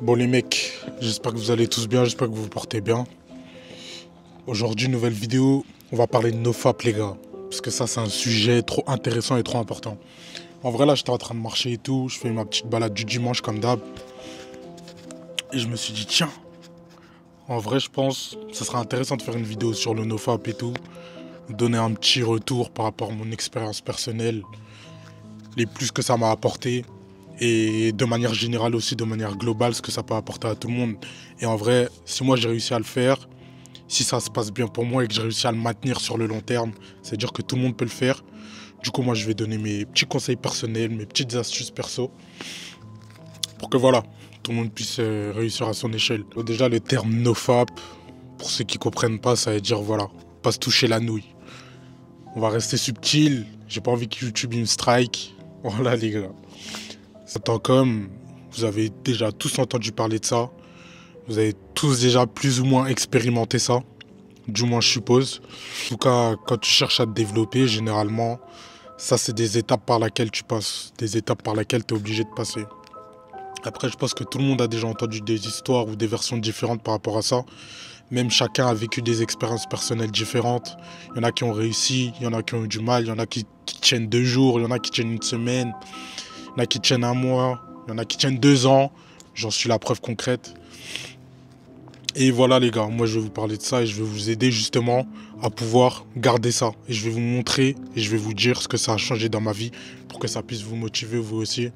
Bon les mecs, j'espère que vous allez tous bien, j'espère que vous vous portez bien. Aujourd'hui, nouvelle vidéo, on va parler de NoFap les gars. Parce que ça c'est un sujet trop intéressant et trop important. En vrai là j'étais en train de marcher et tout, je fais ma petite balade du dimanche comme d'hab. Et je me suis dit tiens, en vrai je pense que ça serait intéressant de faire une vidéo sur le NoFap et tout. Donner un petit retour par rapport à mon expérience personnelle. Les plus que ça m'a apporté. Et de manière générale aussi, de manière globale, ce que ça peut apporter à tout le monde. Et en vrai, si moi j'ai réussi à le faire, si ça se passe bien pour moi et que j'ai réussi à le maintenir sur le long terme, c'est-à-dire que tout le monde peut le faire. Du coup, moi je vais donner mes petits conseils personnels, mes petites astuces perso, pour que voilà, tout le monde puisse réussir à son échelle. Déjà le terme NoFap, pour ceux qui comprennent pas, ça veut dire voilà, pas se toucher la nouille. On va rester subtil, j'ai pas envie que YouTube me strike. Voilà les gars. Tant comme vous avez déjà tous entendu parler de ça, vous avez tous déjà plus ou moins expérimenté ça, du moins je suppose. En tout cas, quand tu cherches à te développer, généralement, ça c'est des étapes par lesquelles tu passes, des étapes par lesquelles tu es obligé de passer. Après, je pense que tout le monde a déjà entendu des histoires ou des versions différentes par rapport à ça. Même chacun a vécu des expériences personnelles différentes. Il y en a qui ont réussi, il y en a qui ont eu du mal, il y en a qui tiennent 2 jours, il y en a qui tiennent une semaine. Il y en a qui tiennent un mois, il y en a qui tiennent 2 ans. J'en suis la preuve concrète. Et voilà les gars, moi je vais vous parler de ça et je vais vous aider justement à pouvoir garder ça. Et je vais vous montrer et je vais vous dire ce que ça a changé dans ma vie pour que ça puisse vous motiver vous aussi.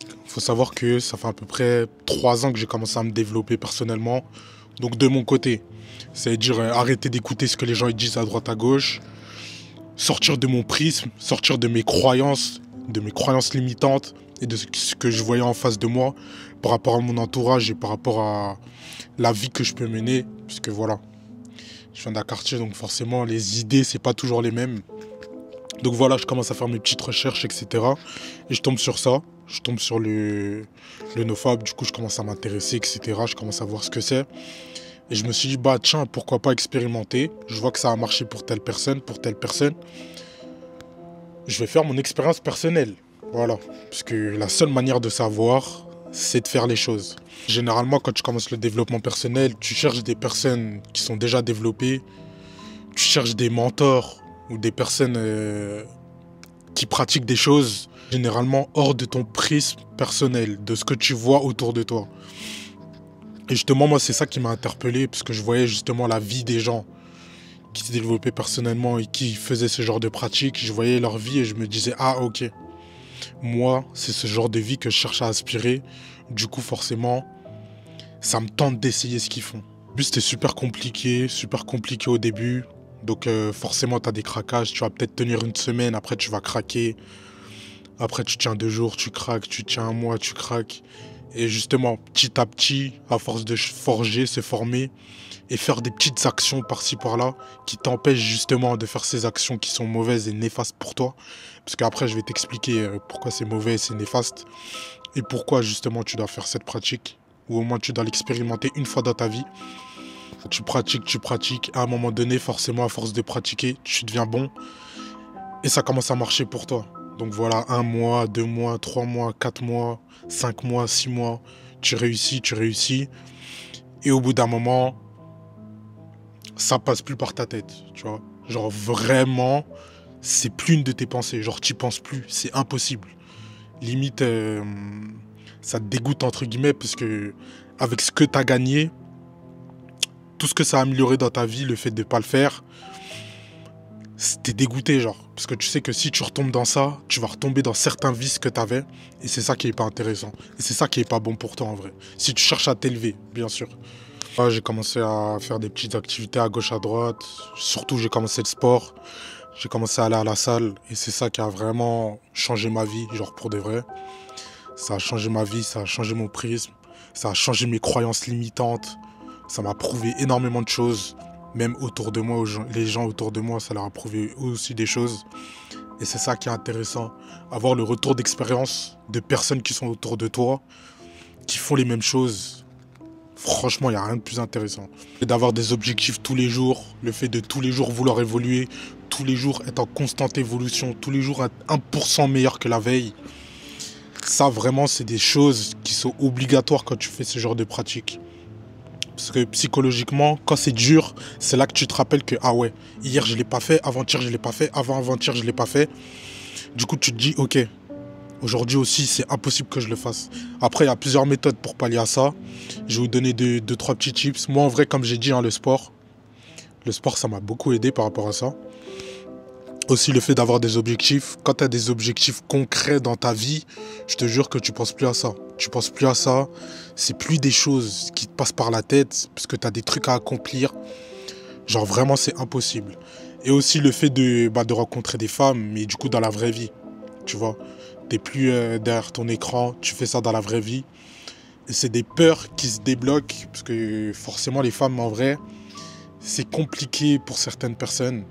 Il faut savoir que ça fait à peu près 3 ans que j'ai commencé à me développer personnellement. Donc de mon côté, c'est-à-dire arrêter d'écouter ce que les gens ils disent à droite à gauche, sortir de mon prisme, sortir de mes croyances limitantes et de ce que je voyais en face de moi par rapport à mon entourage et par rapport à la vie que je peux mener. Puisque voilà, je viens d'un quartier, donc forcément les idées, c'est pas toujours les mêmes. Donc voilà, je commence à faire mes petites recherches, etc. Et je tombe sur ça, je tombe sur le NoFap, du coup je commence à m'intéresser, etc. Je commence à voir ce que c'est. Et je me suis dit, bah tiens, pourquoi pas expérimenter. Je vois que ça a marché pour telle personne, pour telle personne. Je vais faire mon expérience personnelle. Voilà. Parce que la seule manière de savoir, c'est de faire les choses. Généralement, quand tu commences le développement personnel, tu cherches des personnes qui sont déjà développées. Tu cherches des mentors ou des personnes qui pratiquent des choses généralement hors de ton prisme personnel, de ce que tu vois autour de toi. Et justement, moi, c'est ça qui m'a interpellé, parce que je voyais justement la vie des gens qui se développaient personnellement et qui faisaient ce genre de pratiques. Je voyais leur vie et je me disais, ah ok, moi, c'est ce genre de vie que je cherche à aspirer. Du coup, forcément, ça me tente d'essayer ce qu'ils font. En plus, c'était super compliqué au début. Donc forcément, tu as des craquages. Tu vas peut-être tenir une semaine, après tu vas craquer. Après, tu tiens 2 jours, tu craques. Tu tiens un mois, tu craques. Et justement, petit à petit, à force de forger, se former et faire des petites actions par-ci par-là qui t'empêchent justement de faire ces actions qui sont mauvaises et néfastes pour toi. Parce qu'après, je vais t'expliquer pourquoi c'est mauvais et c'est néfaste et pourquoi justement tu dois faire cette pratique ou au moins tu dois l'expérimenter une fois dans ta vie. Tu pratiques. À un moment donné, forcément, à force de pratiquer, tu deviens bon et ça commence à marcher pour toi. Donc voilà, 1 mois, 2 mois, 3 mois, 4 mois, 5 mois, 6 mois, tu réussis. Et au bout d'un moment, ça passe plus par ta tête, tu vois. Genre vraiment, c'est plus une de tes pensées. Genre t'y penses plus, c'est impossible. Limite, ça te dégoûte entre guillemets parce que avec ce que t'as gagné, tout ce que ça a amélioré dans ta vie, le fait de ne pas le faire, t'es dégoûté genre. Parce que tu sais que si tu retombes dans ça, tu vas retomber dans certains vices que t'avais. Et c'est ça qui est pas intéressant. Et c'est ça qui est pas bon pour toi en vrai. Si tu cherches à t'élever, bien sûr. J'ai commencé à faire des petites activités à gauche, à droite. Surtout, j'ai commencé le sport. J'ai commencé à aller à la salle. Et c'est ça qui a vraiment changé ma vie, genre pour de vrai. Ça a changé ma vie, ça a changé mon prisme. Ça a changé mes croyances limitantes. Ça m'a prouvé énormément de choses. Même autour de moi, les gens autour de moi, ça leur a prouvé aussi des choses. Et c'est ça qui est intéressant. Avoir le retour d'expérience de personnes qui sont autour de toi, qui font les mêmes choses. Franchement, il n'y a rien de plus intéressant. Et d'avoir des objectifs tous les jours, le fait de tous les jours vouloir évoluer, tous les jours être en constante évolution, tous les jours être 1% meilleur que la veille. Ça, vraiment, c'est des choses qui sont obligatoires quand tu fais ce genre de pratique. Parce que psychologiquement, quand c'est dur, c'est là que tu te rappelles que, ah ouais, hier je l'ai pas fait, avant-hier je l'ai pas fait, avant-avant-hier je l'ai pas fait. Du coup, tu te dis, ok, aujourd'hui aussi, c'est impossible que je le fasse. Après, il y a plusieurs méthodes pour pallier à ça. Je vais vous donner deux, trois petits tips. Moi, en vrai, comme j'ai dit, hein, le sport, ça m'a beaucoup aidé par rapport à ça. Aussi, le fait d'avoir des objectifs. Quand tu as des objectifs concrets dans ta vie, je te jure que tu penses plus à ça. Tu penses plus à ça. C'est plus des choses qui te passent par la tête parce que tu as des trucs à accomplir. Genre, vraiment, c'est impossible. Et aussi, le fait de rencontrer des femmes, mais du coup, dans la vraie vie. Tu vois, t'es plus derrière ton écran, tu fais ça dans la vraie vie. Et c'est des peurs qui se débloquent, parce que forcément les femmes en vrai, c'est compliqué pour certaines personnes.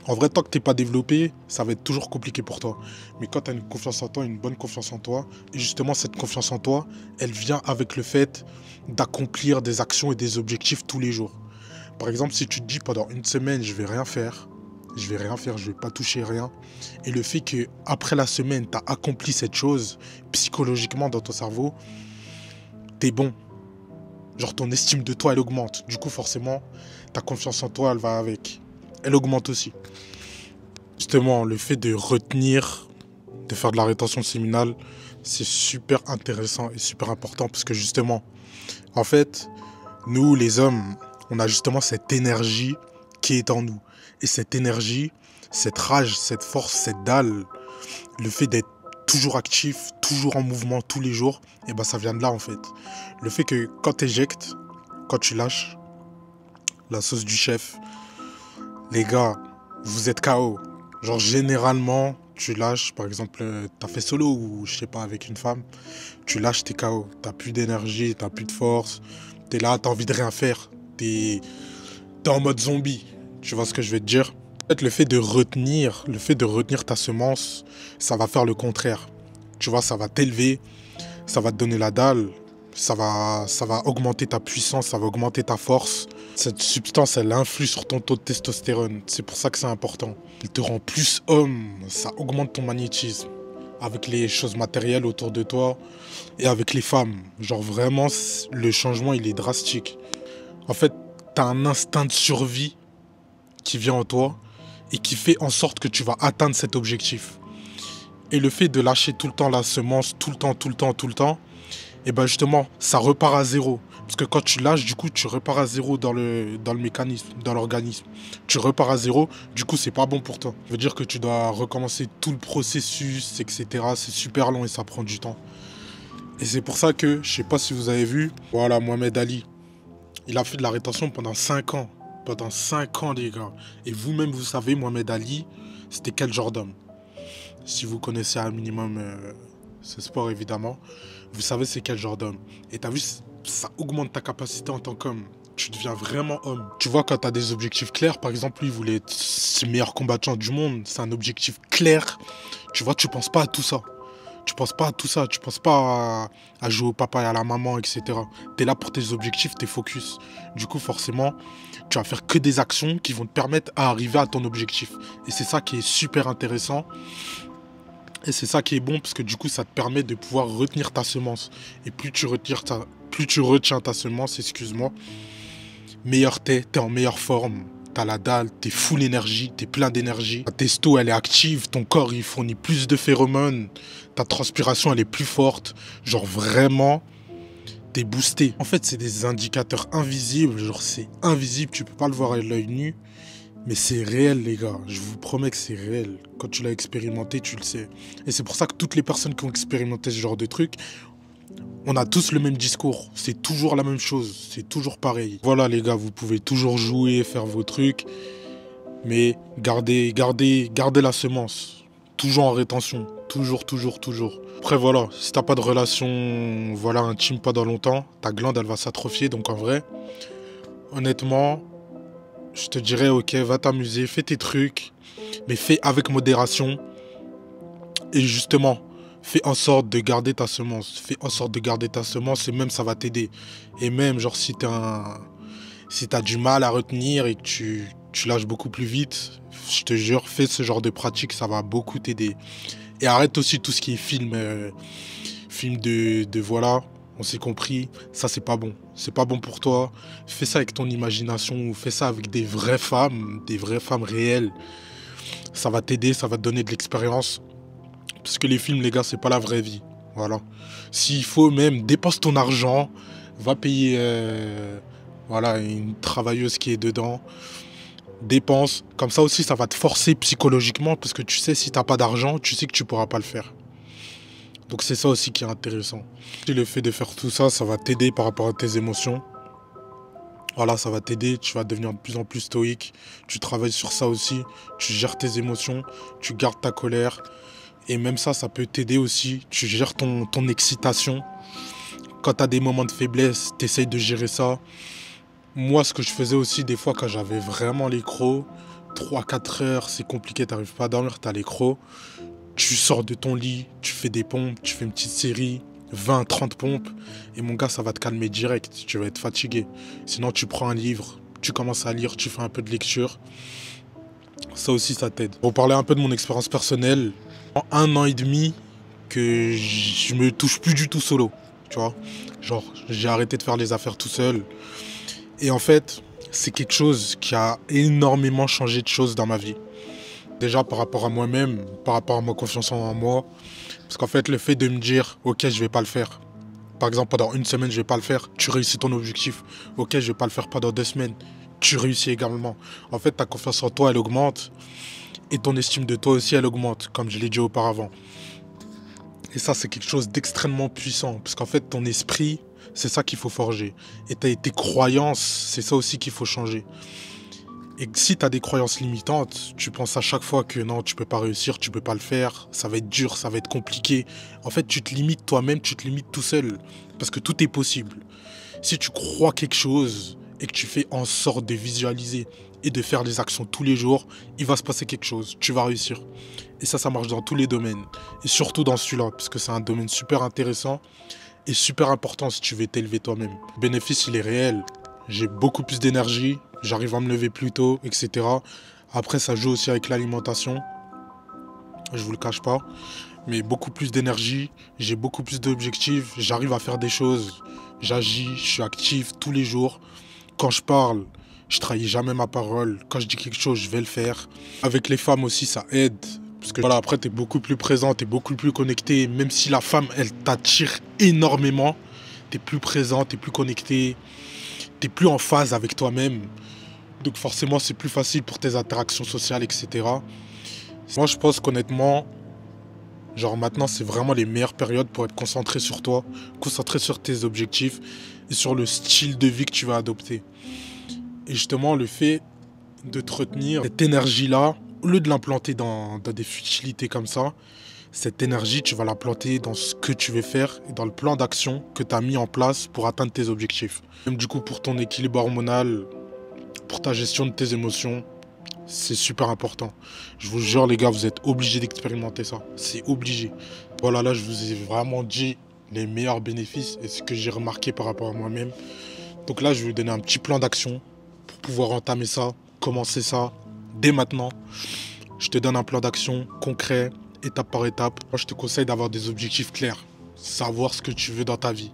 En vrai, tant que t'es pas développé, ça va être toujours compliqué pour toi. Mais quand tu as une confiance en toi, une bonne confiance en toi, et justement cette confiance en toi, elle vient avec le fait d'accomplir des actions et des objectifs tous les jours. Par exemple, si tu te dis pendant une semaine, je vais rien faire, je vais pas toucher rien. Et le fait que après la semaine, tu as accompli cette chose, psychologiquement dans ton cerveau, t'es bon. Genre ton estime de toi, elle augmente. Du coup, forcément, ta confiance en toi, elle va avec. Elle augmente aussi. Justement, le fait de retenir, de faire de la rétention séminale, c'est super intéressant et super important parce que justement, en fait, nous, les hommes, on a justement cette énergie qui est en nous. Et cette énergie, cette rage, cette force, cette dalle, le fait d'être toujours actif, toujours en mouvement tous les jours, et ben ça vient de là en fait. Le fait que quand tu éjectes, quand tu lâches la sauce du chef, les gars, vous êtes KO. Genre généralement, tu lâches, par exemple, t'as fait solo ou je sais pas avec une femme, tu lâches, t'es KO. T'as plus d'énergie, t'as plus de force, t'es là, t'as envie de rien faire, t'es en mode zombie. Tu vois ce que je vais te dire? En fait, le fait de retenir ta semence, ça va faire le contraire. Tu vois, ça va t'élever, ça va te donner la dalle, ça va augmenter ta puissance, ça va augmenter ta force. Cette substance, elle influe sur ton taux de testostérone. C'est pour ça que c'est important. Elle te rend plus homme, ça augmente ton magnétisme avec les choses matérielles autour de toi et avec les femmes. Genre vraiment, le changement, il est drastique. En fait, t'as un instinct de survie qui vient en toi et qui fait en sorte que tu vas atteindre cet objectif. Et le fait de lâcher tout le temps la semence, tout le temps, et ben justement, ça repart à zéro. Parce que quand tu lâches, du coup, tu repars à zéro dans le mécanisme, dans l'organisme. Tu repars à zéro, du coup, c'est pas bon pour toi. Ça veut dire que tu dois recommencer tout le processus, etc. C'est super long et ça prend du temps. Et c'est pour ça que, je sais pas si vous avez vu, voilà, Mohamed Ali, il a fait de la rétention pendant 5 ans. Pendant 5 ans, les gars. Et vous-même, vous savez, Mohamed Ali, c'était quel genre d'homme? Si vous connaissez un minimum ce sport, évidemment, vous savez c'est quel genre d'homme. Et t'as vu, ça augmente ta capacité en tant qu'homme. Tu deviens vraiment homme. Tu vois, quand t'as des objectifs clairs, par exemple, lui, il voulait être le meilleur combattant du monde. C'est un objectif clair. Tu vois, tu penses pas à tout ça. Tu penses pas à tout ça. Tu penses pas à jouer au papa et à la maman, etc. T'es là pour tes objectifs, t'es focus. Du coup, forcément, tu vas faire que des actions qui vont te permettre d'arriver à ton objectif. Et c'est ça qui est super intéressant. Et c'est ça qui est bon parce que du coup ça te permet de pouvoir retenir ta semence. Et plus tu retiens ta semence, excuse-moi, meilleur t'es en meilleure forme. T'as la dalle, t'es full énergie, t'es plein d'énergie. Ta testo elle est active, ton corps il fournit plus de phéromones, ta transpiration elle est plus forte. Genre vraiment, t'es boosté. En fait c'est des indicateurs invisibles, genre c'est invisible, tu peux pas le voir à l'œil nu. Mais c'est réel, les gars. Je vous promets que c'est réel. Quand tu l'as expérimenté, tu le sais. Et c'est pour ça que toutes les personnes qui ont expérimenté ce genre de truc, on a tous le même discours. C'est toujours la même chose. C'est toujours pareil. Voilà, les gars, vous pouvez toujours jouer, faire vos trucs. Mais gardez la semence. Toujours en rétention. Toujours. Après, voilà, si t'as pas de relation, voilà, intime pas dans longtemps, ta glande, elle va s'atrophier. Donc, en vrai, honnêtement, je te dirais, ok, va t'amuser, fais tes trucs, mais fais avec modération. Et justement, fais en sorte de garder ta semence. Fais en sorte de garder ta semence et même ça va t'aider. Et même, genre, si t'as du mal à retenir et que tu lâches beaucoup plus vite, je te jure, fais ce genre de pratique, ça va beaucoup t'aider. Et arrête aussi tout ce qui est film, film de voilà, on s'est compris, ça c'est pas bon. C'est pas bon pour toi. Fais ça avec ton imagination, ou fais ça avec des vraies femmes réelles. Ça va t'aider, ça va te donner de l'expérience. Parce que les films, les gars, c'est pas la vraie vie. Voilà. S'il faut même, dépense ton argent, va payer voilà, une travailleuse qui est dedans. Dépense. Comme ça aussi, ça va te forcer psychologiquement, parce que tu sais, si t'as pas d'argent, tu sais que tu pourras pas le faire. Donc c'est ça aussi qui est intéressant. Et le fait de faire tout ça, ça va t'aider par rapport à tes émotions. Voilà, ça va t'aider, tu vas devenir de plus en plus stoïque. Tu travailles sur ça aussi, tu gères tes émotions, tu gardes ta colère. Et même ça, ça peut t'aider aussi. Tu gères ton excitation. Quand tu as des moments de faiblesse, tu essayes de gérer ça. Moi, ce que je faisais aussi des fois quand j'avais vraiment les crocs, 3-4 heures, c'est compliqué, tu n'arrives pas à dormir, tu as les crocs. Tu sors de ton lit, tu fais des pompes, tu fais une petite série, 20-30 pompes. Et mon gars, ça va te calmer direct, tu vas être fatigué. Sinon, tu prends un livre, tu commences à lire, tu fais un peu de lecture. Ça aussi, ça t'aide. Pour parler un peu de mon expérience personnelle, en 1 an et demi que je me touche plus du tout solo, tu vois. Genre, j'ai arrêté de faire les affaires tout seul. Et en fait, c'est quelque chose qui a énormément changé de choses dans ma vie. Déjà par rapport à moi-même, par rapport à ma confiance en moi. Parce qu'en fait, le fait de me dire, ok, je vais pas le faire. Par exemple, pendant 1 semaine, je vais pas le faire. Tu réussis ton objectif. Ok, je vais pas le faire pendant 2 semaines. Tu réussis également. En fait, ta confiance en toi, elle augmente. Et ton estime de toi aussi, elle augmente, comme je l'ai dit auparavant. Et ça, c'est quelque chose d'extrêmement puissant. Parce qu'en fait, ton esprit, c'est ça qu'il faut forger. Et tes croyances, c'est ça aussi qu'il faut changer. Et si tu as des croyances limitantes, tu penses à chaque fois que non, tu peux pas réussir, tu peux pas le faire, ça va être dur, ça va être compliqué. En fait, tu te limites toi-même, tu te limites tout seul. Parce que tout est possible. Si tu crois quelque chose et que tu fais en sorte de visualiser et de faire des actions tous les jours, il va se passer quelque chose, tu vas réussir. Et ça marche dans tous les domaines. Et surtout dans celui-là, parce que c'est un domaine super intéressant et super important si tu veux t'élever toi-même. Le bénéfice, il est réel. J'ai beaucoup plus d'énergie, j'arrive à me lever plus tôt, etc. Après, ça joue aussi avec l'alimentation. Je vous le cache pas. Mais beaucoup plus d'énergie, j'ai beaucoup plus d'objectifs, j'arrive à faire des choses, j'agis, je suis actif tous les jours. Quand je parle, je trahis jamais ma parole. Quand je dis quelque chose, je vais le faire. Avec les femmes aussi, ça aide. Parce que voilà, après, tu es beaucoup plus présent, tu es beaucoup plus connecté. Même si la femme, elle t'attire énormément, tu es plus présent, tu es plus connecté. T'es plus en phase avec toi-même. Donc forcément, c'est plus facile pour tes interactions sociales, etc. Moi, je pense qu'honnêtement, genre maintenant, c'est vraiment les meilleures périodes pour être concentré sur toi, concentré sur tes objectifs et sur le style de vie que tu vas adopter. Et justement, le fait de te retenir cette énergie-là, au lieu de l'implanter dans des futilités comme ça, cette énergie, tu vas la planter dans ce que tu veux faire et dans le plan d'action que tu as mis en place pour atteindre tes objectifs. Même du coup, pour ton équilibre hormonal, pour ta gestion de tes émotions, c'est super important. Je vous jure, les gars, vous êtes obligés d'expérimenter ça. C'est obligé. Voilà, là, je vous ai vraiment dit les meilleurs bénéfices et ce que j'ai remarqué par rapport à moi-même. Donc là, je vais vous donner un petit plan d'action pour pouvoir entamer ça, commencer ça dès maintenant. Je te donne un plan d'action concret, étape par étape. Moi, je te conseille d'avoir des objectifs clairs, savoir ce que tu veux dans ta vie.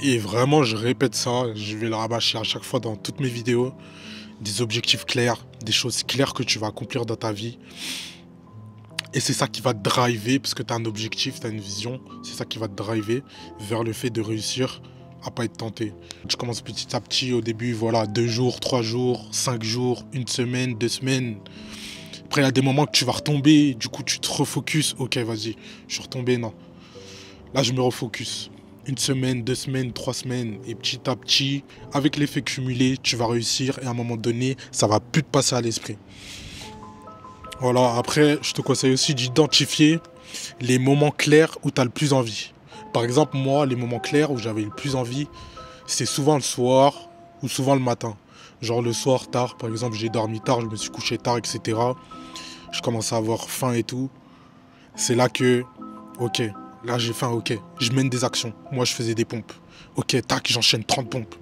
Et vraiment, je répète ça, je vais le rabâcher à chaque fois dans toutes mes vidéos. Des objectifs clairs, des choses claires que tu vas accomplir dans ta vie. Et c'est ça qui va te driver, parce que tu as un objectif, tu as une vision. C'est ça qui va te driver vers le fait de réussir à pas être tenté. Tu commences petit à petit, au début, voilà, 2 jours, 3 jours, 5 jours, 1 semaine, 2 semaines. Après, il y a des moments que tu vas retomber, du coup, tu te refocuses. Ok, vas-y, je suis retombé, non. Là, je me refocus. 1 semaine, 2 semaines, 3 semaines. Et petit à petit, avec l'effet cumulé, tu vas réussir. Et à un moment donné, ça va plus te passer à l'esprit. Voilà, après, je te conseille aussi d'identifier les moments clairs où tu as le plus envie. Par exemple, moi, les moments clairs où j'avais le plus envie, c'est souvent le soir ou souvent le matin. Genre le soir, tard, par exemple, j'ai dormi tard, je me suis couché tard, etc. Je commence à avoir faim et tout. C'est là que, ok, là j'ai faim, ok. Je mène des actions. Moi, je faisais des pompes. Ok, tac, j'enchaîne 30 pompes.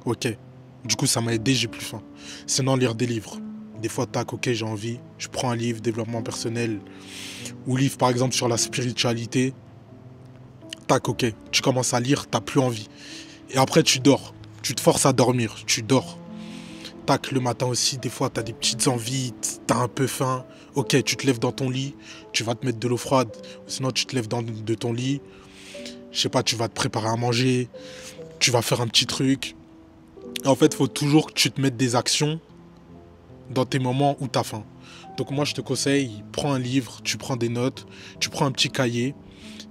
Ok. Du coup, ça m'a aidé, j'ai plus faim. Sinon, lire des livres. Des fois, tac, ok, j'ai envie. Je prends un livre, développement personnel, ou livre par exemple sur la spiritualité. Tac, ok, tu commences à lire, t'as plus envie. Et après, tu dors. Tu te forces à dormir, tu dors. Tac, le matin aussi, des fois, t'as des petites envies, t'as un peu faim. Ok, tu te lèves dans ton lit, tu vas te mettre de l'eau froide. Sinon, tu te lèves de ton lit. Je sais pas, tu vas te préparer à manger. Tu vas faire un petit truc. En fait, il faut toujours que tu te mettes des actions dans tes moments où tu as faim. Donc moi, je te conseille, prends un livre, tu prends des notes, tu prends un petit cahier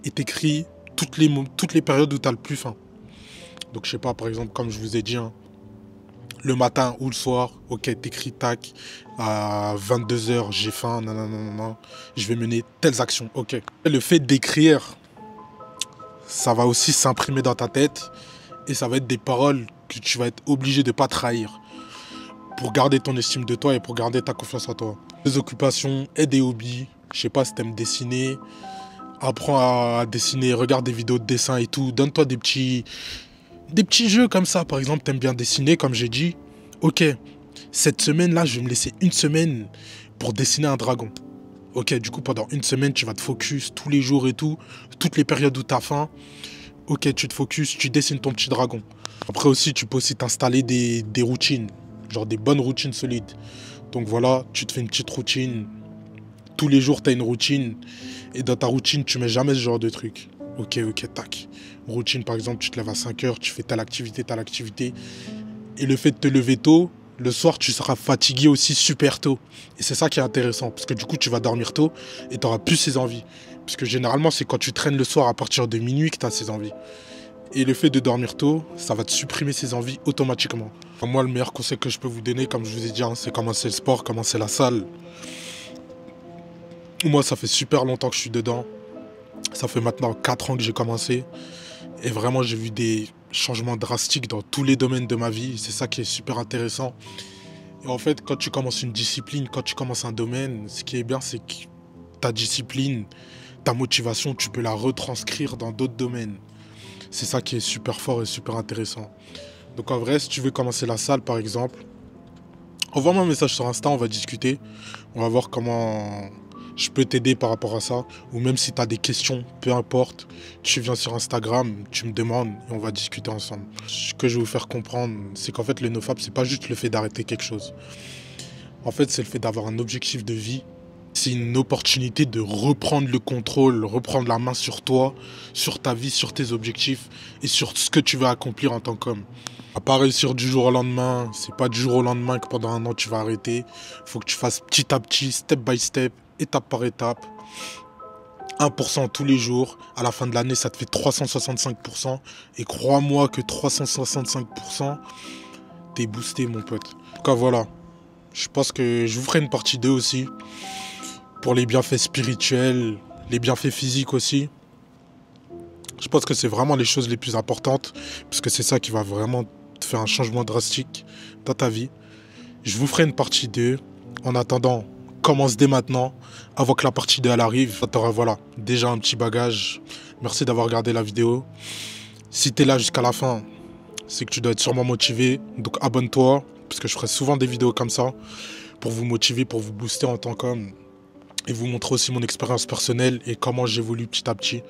et t'écris toutes les périodes où tu as le plus faim. Donc je sais pas, par exemple, comme je vous ai dit, hein, le matin ou le soir, ok, t'écris tac, à 22 h, j'ai faim, non, je vais mener telles actions, ok. Le fait d'écrire, ça va aussi s'imprimer dans ta tête et ça va être des paroles que tu vas être obligé de ne pas trahir pour garder ton estime de toi et pour garder ta confiance en toi. Des occupations et des hobbies. Je sais pas si t'aimes dessiner, apprends à dessiner, regarde des vidéos de dessin et tout. Donne-toi des petits jeux comme ça. Par exemple, t'aimes bien dessiner, comme j'ai dit. Ok, cette semaine-là, je vais me laisser une semaine pour dessiner un dragon. Ok, du coup, pendant une semaine, tu vas te focus tous les jours et tout. Toutes les périodes où t'as faim. Ok, tu te focus, tu dessines ton petit dragon. Après aussi, tu peux aussi t'installer des routines. Genre des bonnes routines solides. Donc voilà, tu te fais une petite routine. Tous les jours, tu as une routine. Et dans ta routine, tu mets jamais ce genre de truc. Ok, tac. Routine, par exemple, tu te lèves à 5 h, tu fais telle activité. Et le fait de te lever tôt, le soir, tu seras fatigué aussi super tôt. Et c'est ça qui est intéressant. Parce que du coup, tu vas dormir tôt et tu n'auras plus ces envies. Parce que généralement, c'est quand tu traînes le soir à partir de minuit que tu as ces envies. Et le fait de dormir tôt, ça va te supprimer ces envies automatiquement. Moi, le meilleur conseil que je peux vous donner, comme je vous ai dit, hein, c'est commencer le sport, commencer la salle. Moi, ça fait super longtemps que je suis dedans. Ça fait maintenant 4 ans que j'ai commencé. Et vraiment, j'ai vu des changements drastiques dans tous les domaines de ma vie. C'est ça qui est super intéressant. Et en fait, quand tu commences une discipline, quand tu commences un domaine, ce qui est bien, c'est que ta discipline, ta motivation, tu peux la retranscrire dans d'autres domaines. C'est ça qui est super fort et super intéressant. Donc en vrai, si tu veux commencer la salle, par exemple, envoie-moi un message sur Insta, on va discuter. On va voir comment je peux t'aider par rapport à ça. Ou même si tu as des questions, peu importe, tu viens sur Instagram, tu me demandes et on va discuter ensemble. Ce que je vais vous faire comprendre, c'est qu'en fait, le NoFap, c'est pas juste le fait d'arrêter quelque chose. En fait, c'est le fait d'avoir un objectif de vie. C'est une opportunité de reprendre le contrôle, reprendre la main sur toi, sur ta vie, sur tes objectifs et sur ce que tu veux accomplir en tant qu'homme. À pas réussir du jour au lendemain, c'est pas du jour au lendemain que pendant un an tu vas arrêter. Il faut que tu fasses petit à petit, step by step, étape par étape. 1% tous les jours. À la fin de l'année, ça te fait 365%. Et crois-moi que 365%, t'es boosté, mon pote. En tout cas, voilà. Je pense que je vous ferai une partie 2 aussi. Pour les bienfaits spirituels, les bienfaits physiques aussi. Je pense que c'est vraiment les choses les plus importantes, parce que c'est ça qui va vraiment te faire un changement drastique dans ta vie. Je vous ferai une partie 2. En attendant, commence dès maintenant, avant que la partie 2 elle arrive. Tu auras voilà, déjà un petit bagage. Merci d'avoir regardé la vidéo. Si tu es là jusqu'à la fin, c'est que tu dois être sûrement motivé. Donc abonne-toi, parce que je ferai souvent des vidéos comme ça, pour vous motiver, pour vous booster en tant qu'homme. Et vous montrer aussi mon expérience personnelle et comment j'évolue petit à petit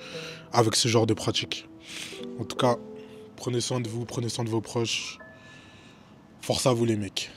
avec ce genre de pratique. En tout cas, prenez soin de vous, prenez soin de vos proches. Force à vous les mecs.